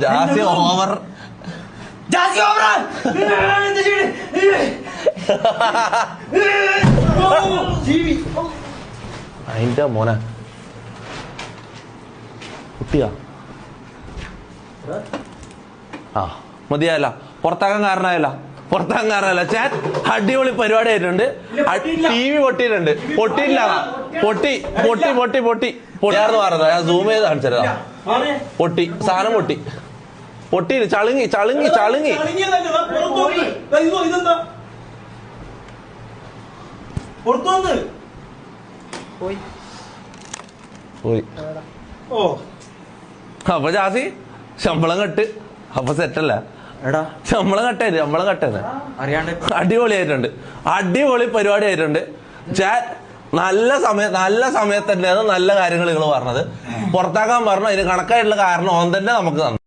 Jassie over അതിന്റെ മോനെ കുട്ടിയാ ആ മതിയായല്ല പുറത്താക്കാൻ കാരണമായല്ല ചാൻ അടിപൊളി പരിപാടി ആയിട്ടുണ്ട്. ടി വി പൊട്ടിയിട്ടുണ്ട്. പൊട്ടിയില്ല പൊട്ടിയാർന്ന് പറഞ്ഞത് ഞാൻ സൂം ചെയ്ത് കാണിച്ചതാ. പൊട്ടി സാധനം പൊട്ടിയില്ല. ചളുങ്ങി പോയി. അപ്പൊ ജാസി ശമ്പളം കെട്ട് അപ്പൊ സെറ്റല്ല. ശമ്പളം കട്ടായിരുന്നു. അടിപൊളിയായിട്ടുണ്ട്. അടിപൊളി പരിപാടി ആയിട്ടുണ്ട്. നല്ല സമയത്ത് തന്നെയാണ് നല്ല കാര്യങ്ങൾ നിങ്ങൾ പറഞ്ഞത്. പുറത്താക്കാൻ പറഞ്ഞു. അതിന് കണക്കായിട്ടുള്ള കാരണം ഓൻ തന്നെ നമുക്ക് തന്നു.